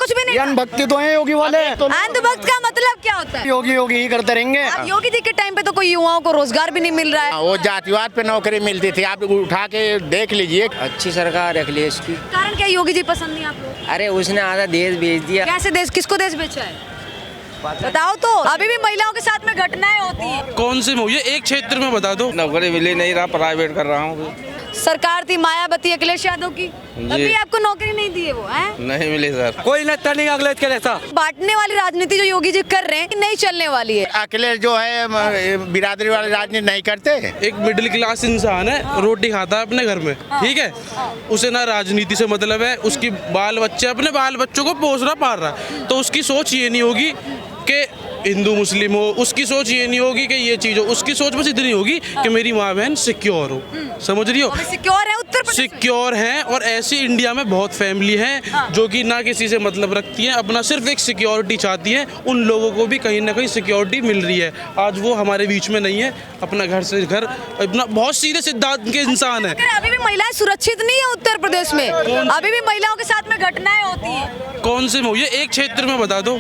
कुछ भी नहीं। भक्ति तो है योगी वाले। अंधभक्त का मतलब क्या होता है? योगी योगी ही करते रहेंगे। अब योगी जी के टाइम पे तो कोई युवाओं को रोजगार भी नहीं मिल रहा है। वो जातिवाद पे नौकरी मिलती थी, आप उठा के देख लीजिए। अच्छी सरकार रख ली इसकी। कारण क्या योगी जी पसंद नहीं आपको? अरे उसने आधा देश बेच दिया। कैसे देश, किसको देश बेचा है बताओ तो। अभी भी महिलाओं के साथ में घटनाएं होती है। कौन से मुझे एक क्षेत्र में बता दो। नौकरी मिली नहीं रहा, प्राइवेट कर रहा हूँ। सरकार थी मायावती अखिलेश यादव की, अभी आपको नौकरी नहीं दी है वो है? नहीं मिली सर। कोई नेता नहीं अगले के जैसा। बांटने वाली राजनीति जो योगी जी कर रहे हैं नहीं चलने वाली है। अखिलेश जो है बिरादरी वाली राजनीति नहीं करते। एक मिडिल क्लास इंसान है, रोटी खाता है अपने घर में, ठीक है, उसे ना राजनीति से मतलब है, उसकी बाल बच्चे अपने बाल बच्चों को पोस रहा पाल रहा, तो उसकी सोच ये नहीं होगी कि हिंदू मुस्लिम हो, उसकी सोच ये नहीं होगी कि ये चीज हो, उसकी सोच बस इतनी होगी कि मेरी माँ बहन सिक्योर हो। समझ रही हो? सिक्योर है उत्तर प्रदेश, सिक्योर हैं। और ऐसी इंडिया में बहुत फैमिली हैं जो कि ना किसी से मतलब रखती हैं, अपना सिर्फ एक सिक्योरिटी चाहती हैं। उन लोगों को भी कहीं ना कहीं सिक्योरिटी मिल रही है। आज वो हमारे बीच में नहीं है, अपना घर से घर, अपना बहुत सीधे सिद्धांत के इंसान है। अभी भी महिलाएं सुरक्षित नहीं है उत्तर प्रदेश में, अभी भी महिलाओं के साथ में घटनाएं होती है। कौन से मुझे एक क्षेत्र में बता दो।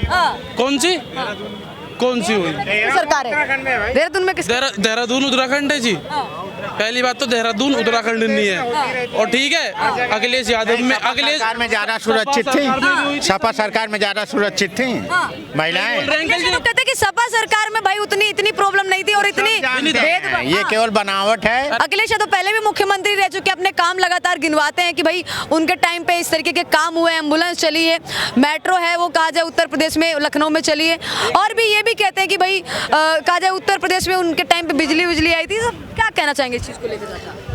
कौन सी हुई सरकार है देहरादून में? किस देहरादून उत्तराखंड है जी। पहली बात तो देहरादून उत्तराखंड नहीं है। और ठीक है, अखिलेश यादव में सरकार में ज्यादा सुरक्षित थी, सपा सरकार में ज्यादा सुरक्षित थी महिलाएं। लोग कहते हैं कि सपा सरकार में भाई उतनी इतनी प्रॉब्लम नहीं थी और इतनी भेदभाव। ये केवल बनावट है। अखिलेश यादव पहले भी मुख्यमंत्री रह चुके, अपने काम लगातार गिनवाते हैं कि भाई उनके टाइम पे इस तरीके के काम हुए, एम्बुलेंस चली है, मेट्रो है वो कहा जाए उत्तर प्रदेश में लखनऊ में चली है, और भी ये भी कहते हैं कि भाई कहा जाए उत्तर प्रदेश में उनके टाइम पे बिजली आई थी। सब क्या कहना चाहेंगे इस चीज को लेकर?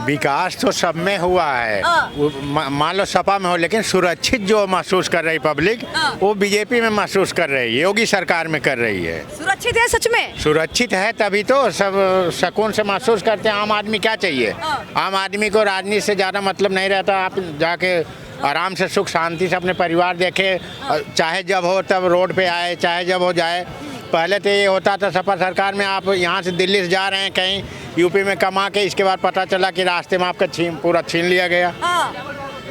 विकास तो सब में हुआ है, मान लो सपा में हो, लेकिन सुरक्षित जो महसूस कर रही पब्लिक वो बीजेपी में महसूस कर रही है, योगी सरकार में कर रही है। सुरक्षित है सच में? सुरक्षित है तभी तो सब सुकून से महसूस करते हैं। आम आदमी क्या चाहिए? आम आदमी को राजनीति से ज़्यादा मतलब नहीं रहता। आप जाके आराम से सुख शांति से अपने परिवार देखे, चाहे जब हो तब रोड पे आए, चाहे जब हो जाए। पहले तो ये होता था सपा सरकार में, आप यहाँ से दिल्ली से जा रहे हैं कहीं यूपी में कमा के, इसके बाद पता चला कि रास्ते में आपका पूरा छीन लिया गया,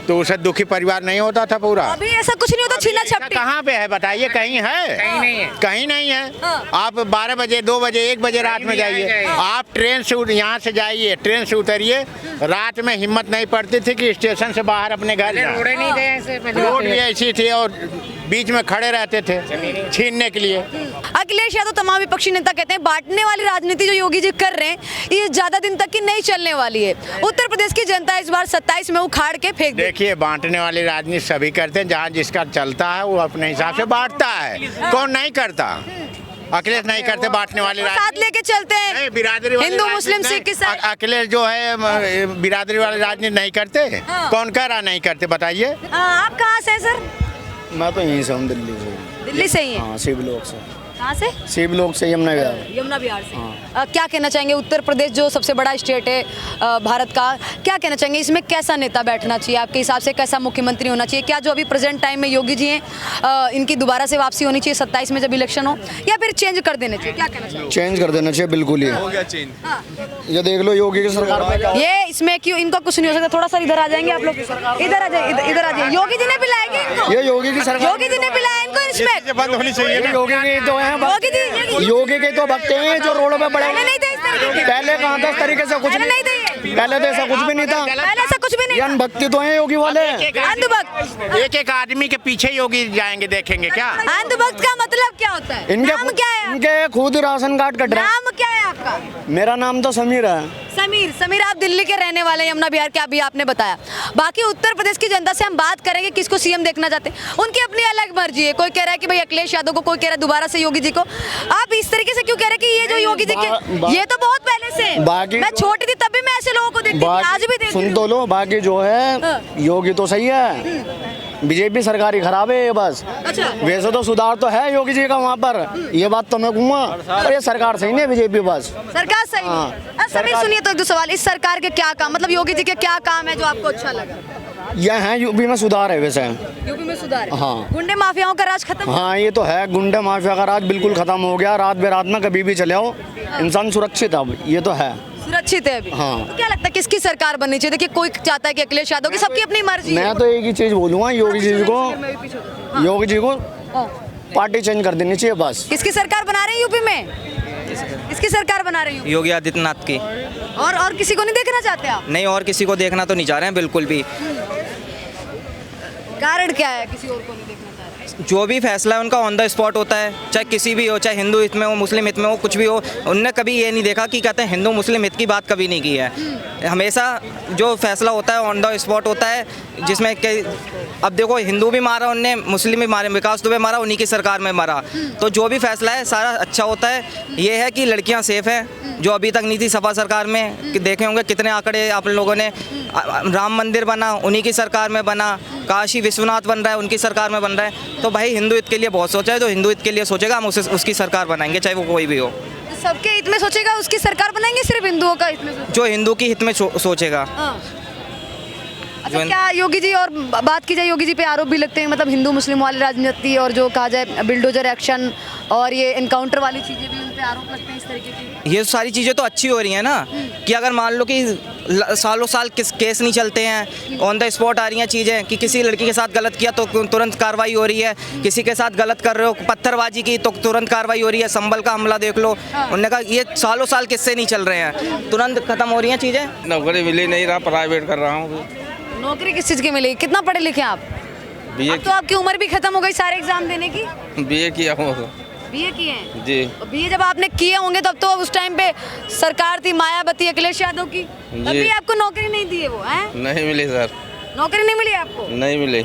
तो उसे दुखी परिवार नहीं होता था पूरा। अभी ऐसा कुछ नहीं होता, छीना झपटी कहाँ पे है बताइए? कहीं है? कहीं नहीं है, कहीं नहीं है। आप 12 बजे 2 बजे 1 बजे रात में जाइए, आप ट्रेन से यहाँ से जाइए, ट्रेन से उतरिए, रात में हिम्मत नहीं पड़ती थी कि स्टेशन से बाहर अपने घर जाए। रोड भी ऐसी थी और बीच में खड़े रहते थे छीनने के लिए। अखिलेश यादव तमाम विपक्षी नेता कहते हैं बांटने वाली राजनीति जो योगी जी कर रहे हैं ये ज्यादा दिन तक की नहीं चलने वाली है। उत्तर प्रदेश की जनता इस बार 27 में उखाड़ के फेंक देगी। देखिए, बांटने वाली राजनीति सभी करते हैं, जहाँ जिसका चलता है वो अपने हिसाब से बांटता है। कौन नहीं करता? अखिलेश नहीं करते बांटने वाली साथ लेके चलते हैं बिरादरी हिंदू मुस्लिम सिख ईसाई। अखिलेश जो है बिरादरी वाली राजनीति नहीं करते। कौन कह रहा नहीं करते बताइए? आप कहाँ से हैं सर? मैं तो यहीं से हूँ, दिल्ली से। दिल्ली से ही हैं? हाँ, शिव लोग से। कहाँ से? शिव लोग से, यमुना विहार। यमुना विहार से। क्या कहना चाहेंगे, उत्तर प्रदेश जो सबसे बड़ा स्टेट है भारत का, क्या कहना चाहेंगे इसमें कैसा नेता बैठना चाहिए आपके हिसाब से? कैसा मुख्यमंत्री होना चाहिए? क्या जो अभी प्रेजेंट टाइम में योगी जी हैं इनकी दोबारा से वापसी होनी चाहिए 27 में जब इलेक्शन हो, या फिर चेंज कर देना चाहिए? क्या कहना चाहिए? चेंज कर देना चाहिए बिल्कुल ही। हो गया चेंज। ये देख लो योगी की सरकार में ये इसमें क्यों इनका कुछ नहीं हो सकता? थोड़ा सा इधर आ जाएंगे आप लोग, इधर आ जाइए, इधर आ जाइए। योगी जी ने पिलाएगी इनको? ये योगी की सरकार, योगी जी ने पिलाया इनको इसमें? बंद होनी चाहिए। योगी के तो हैं, योगी जी योगी के तो भक्त हैं जो रोड पे बड़े। नहीं थे इस तरीके के। पहले कहाँ था इस तरीके से? कुछ नहीं थे, पहले तो ऐसा कुछ भी नहीं था। पहले ऐसा कुछ भी नहीं। भक्ति तो है योगी वाले। अंधभक्त, एक आदमी के पीछे योगी जाएंगे, देखेंगे क्या? अंधभक्त का मतलब क्या होता है? नाम क्या है? इनके खुद राशन कार्ड कट रहे हैं। नाम क्या है आपका? मेरा नाम तो समीर है। समीर, आप दिल्ली के रहने वाले हैं, यमुना विहार के, अभी आपने बताया। बाकी उत्तर प्रदेश की जनता से हम बात करेंगे किसको सीएम देखना चाहते हैं, उनकी अपनी अलग मर्जी है। कोई कह रहा है कि भाई अखिलेश यादव को, कोई कह रहा है दोबारा से योगी जी को। आप इस तरीके से क्यों कह रहे हैं कि ये जो योगी जी के, ये तो बहुत पहले से, मैं छोटी थी तब भी मैं ऐसे लोगों को देखती थी, आज भी देखती हूं। सुन तो लो, बाकी जो है योगी तो सही है, बीजेपी सरकार ही खराब है ये बस। अच्छा। वैसे तो सुधार तो है योगी जी का वहाँ पर, ये बात तो मैं कहूँगा, और ये सरकार सही नहीं है, बीजेपी बस सरकार सही नहीं। समीर सुनिए तो एक दो सवाल, इस सरकार के क्या काम, मतलब योगी जी के क्या काम है जो आपको अच्छा लगा? यह है यूपी में सुधार है वैसे। यूपी में सुधार है? हाँ। गुंडे माफियाओं का राज खत्म? हाँ, ये तो है, गुंडे माफिया का राज बिल्कुल खत्म हो गया। रात बेरात में कभी भी चले आओ, इंसान सुरक्षित है अब, ये तो है। सुरक्षित है अभी? हाँ। तो क्या लगता है किसकी सरकार बननी चाहिए? देखिए, कोई चाहता है कि अखिलेश यादव की, सबकी अपनी मर्जी है। मैं तो एक ही चीज बोलूँगा योगी जी को, योगी जी को हाँ। पार्टी चेंज कर देनी चाहिए बस। किसकी सरकार बना रहे हैं यूपी में? किसकी सरकार बना रहे हैं? योगी आदित्यनाथ की। और किसी को नहीं देखना चाहते आप? नहीं, और किसी को देखना तो नहीं चाह रहे हैं बिल्कुल भी। कारण क्या है किसी और को नहीं देखना चाह रहे? जो भी फैसला है उनका ऑन द स्पॉट होता है, चाहे किसी भी हो, चाहे हिंदू हित में हो, मुस्लिम हित में हो, कुछ भी हो। उनने कभी ये नहीं देखा कि कहते हैं हिंदू मुस्लिम हित की बात कभी नहीं की है। हमेशा जो फैसला होता है ऑन द स्पॉट होता है, जिसमें कि अब देखो हिंदू भी मारा उनने, मुस्लिम भी मारे, विकास दुबे मारा, उन्हीं की सरकार में मारा। तो जो भी फैसला है सारा अच्छा होता है। ये है कि लड़कियां सेफ हैं, जो अभी तक नहीं थी सपा सरकार में। कि देखे होंगे कितने आंकड़े आप लोगों ने। राम मंदिर बना उन्हीं की सरकार में बना, काशी विश्वनाथ बन रहा है उनकी सरकार में बन रहा है। तो भाई हिंदू हित के लिए बहुत सोचा है, जो हिंदू हित के लिए सोचेगा हम उसकी सरकार बनाएंगे, चाहे वो कोई भी हो। तो सबके हित में सोचेगा उसकी सरकार बनाएंगे, सिर्फ हिंदुओं का हित में सोचेगा? जो हिंदू की हित में सोचेगा। हाँ। अच्छा, क्या योगी जी, और बात की जाए योगी जी पे आरोप भी लगते हैं, मतलब हिंदू मुस्लिम वाली राजनीति, और जो कहा जाए बिल्डोजर एक्शन और ये एनकाउंटर वाली चीज़ें भी उन पे आरोप लगते हैं इस तरीके की। ये सारी चीज़ें तो अच्छी हो रही हैं ना, कि अगर मान लो कि सालों साल केस नहीं चलते हैं, ऑन द स्पॉट आ रही हैं चीज़ें, कि किसी लड़की के साथ गलत किया तो तुरंत कार्रवाई हो रही है, किसी के साथ गलत कर रहे हो, पत्थरबाजी की तो तुरंत कार्रवाई हो रही है, संभल का हमला देख लो। उन्होंने कहा ये सालों साल किससे नहीं चल रहे हैं, तुरंत खत्म हो रही हैं चीज़ें। नौकरी मिली नहीं रहा, प्राइवेट कर रहा हूँ। नौकरी किस चीज़ की मिलेगी? कितना पढ़े लिखे हैं आप? बीए अब तो आपकी उम्र भी खत्म हो गई सारे एग्जाम देने की। बीए किया हूँ। बीए किए हैं? जी। बीए जब आपने किए होंगे तब तो उस टाइम पे सरकार थी मायावती अखिलेश यादव की, तभी आपको नौकरी नहीं दी है वो, हैं? नहीं मिली सर, नौकरी नहीं मिली आपको? नहीं मिली।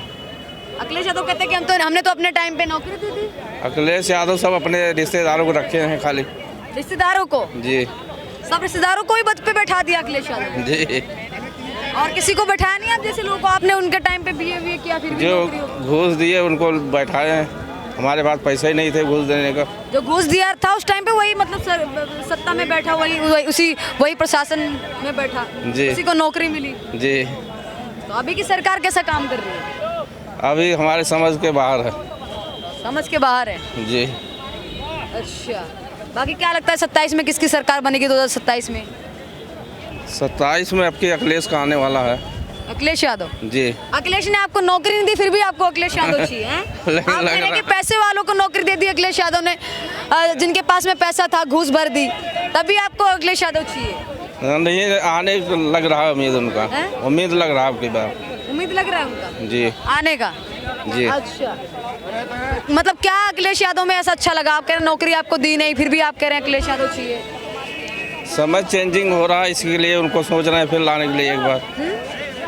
अखिलेश यादव कहते हैं कि हमने तो अपने टाइम पे नौकरी दी थी। अखिलेश यादव सब अपने रिश्तेदारों को रखे हैं खाली। रिश्तेदारों को? जी सब रिश्तेदारों को ही बद पे बैठा दिया अखिलेश यादव। जी। और किसी को बैठाया नहीं? आप जैसे लोगों को आपने उनके टाइम पे बीए किया, फिर भी जो नौकरी हो गई। घूस दिए उनको बैठाए हैं, हमारे पास पैसे ही नहीं थे घूस देने का। जो घूस दिया था उस टाइम पे वही मतलब सत्ता में बैठा, वही प्रशासन में बैठा, जी। किसी को नौकरी मिली। जी। तो अभी की सरकार कैसा काम कर रही है? अभी हमारे समझ के बाहर है। समझ के बाहर है? जी। अच्छा, बाकी क्या लगता है 27 में किसकी सरकार बनेगी? 2027 में 27 में आपकी अखिलेश का आने वाला है। अखिलेश यादव? जी। अखिलेश ने आपको नौकरी नहीं दी, फिर भी आपको अखिलेश यादव चाहिए हैं? लग आप कह रहे हैं कि पैसे वालों को नौकरी दे दी अखिलेश यादव ने, जिनके पास में पैसा था घूस भर दी, तभी आपको अखिलेश यादव चाहिए? नहीं, आने लग रहा है उम्मीद उनका। हैं? उम्मीद लग रहा है आपकी बार। उम्मीद लग रहा है उनका जी। आने का? जी। अच्छा, मतलब क्या अखिलेश यादव में ऐसा अच्छा लगा? आप कह रहे हैं नौकरी आपको दी नहीं, फिर भी आप कह रहे हैं अखिलेश यादव चाहिए। समय चेंजिंग हो रहा है, इसके लिए उनको सोच रहे हैं फिर लाने के लिए एक बार।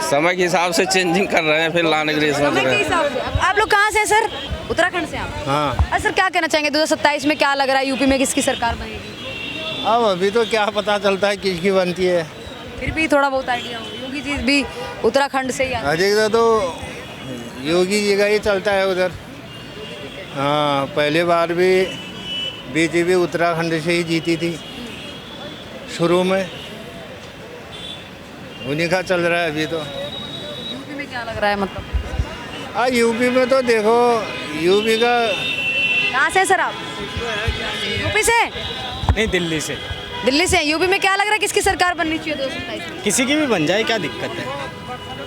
समय के हिसाब से चेंजिंग कर रहे हैं, फिर लाने के लिए सोच समय के रहे हैं। हिसाब से। आप लोग कहाँ से हैं सर? उत्तराखंड से आप? हाँ। सर क्या कहना चाहेंगे 2027 में क्या लग रहा है यूपी में किसकी सरकार बनेगी? अब अभी तो क्या पता चलता है किसकी बनती है। फिर भी थोड़ा बहुत आइडिया हो। योगी जी भी उत्तराखंड से ही आते हैं। अधिकतर तो योगी जी का ही चलता है उधर। हाँ, पहले बार भी बीजेपी उत्तराखंड से ही जीती थी शुरू में, उन्हीं का चल रहा है अभी तो। यूपी में क्या लग रहा है मतलब? हाँ, यूपी में तो देखो, यूपी का कहाँ से हैं सर आप? यूपी से? नहीं, दिल्ली से। दिल्ली से? यूपी में क्या लग रहा है किसकी सरकार बननी चाहिए 2027 में? किसी की भी बन जाए, क्या दिक्कत है?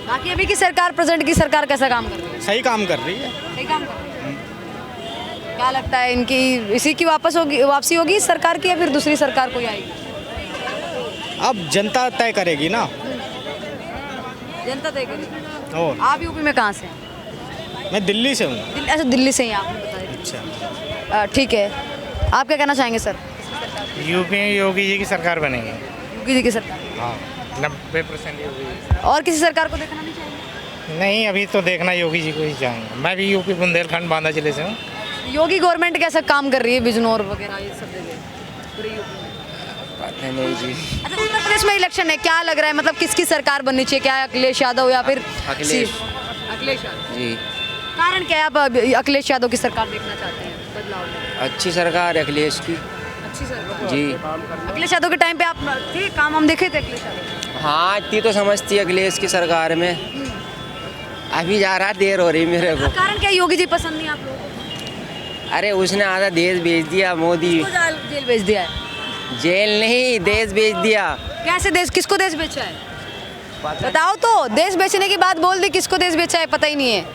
बाकी अभी की सरकार, प्रेजेंट की सरकार कैसा काम कर रही है? सही काम कर रही है। सही काम कर रही है। क्या लगता है इनकी इसी की वापसी होगी इस सरकार की, या फिर दूसरी सरकार कोई आएगी? अब जनता तय करेगी ना। जनता तय करेगी। और आप यूपी में कहाँ से हैं? मैं दिल्ली से हूँ। अच्छा, दिल्ली से ही आपने बताया। अच्छा, ठीक है, आप क्या कहना चाहेंगे सर? यूपी में योगी जी की सरकार बनेगी। योगी जी की सरकार? हाँ, 90% योगी जी। और किसी सरकार को देखना नहीं चाहेंगे? नहीं, अभी तो देखना योगी जी को ही चाहेंगे। मैं भी यूपी बुंदेलखंड बांदा जिले से हूँ। योगी गवर्नमेंट कैसा काम कर रही है बिजनौर वगैरह ये सब जगह पूरे यूपी में? पता नहीं जी। अच्छा, उत्तर प्रदेश में इलेक्शन है, क्या लग रहा है मतलब किसकी सरकार बननी चाहिए? क्या अखिलेश यादव या फिर अखिलेश। अखिलेश यादव? जी। कारण क्या है आप अखिलेश यादव की सरकार देखना चाहते हैं, बदलाव में? अच्छी सरकार है अखिलेश की। अच्छी सरकार? जी। अखिलेश यादव के टाइम पे आप थे, काम हम देखे थे अखिलेश यादव? हाँ, इतनी तो समझती है अखिलेश की सरकार में। अभी जा रहा, देर हो रही मेरे को। कारण क्या है योगी जी पसंद नहीं आप लोगों को? अरे उसने आधा देश बेच दिया मोदी। किसको जेल भेज दिया है? जेल नहीं, देश बेच दिया। कैसे देश, किसको देश बेचा है बताओ तो? देश बेचने की बात बोल दी, किसको देश बेचा है पता ही नहीं है।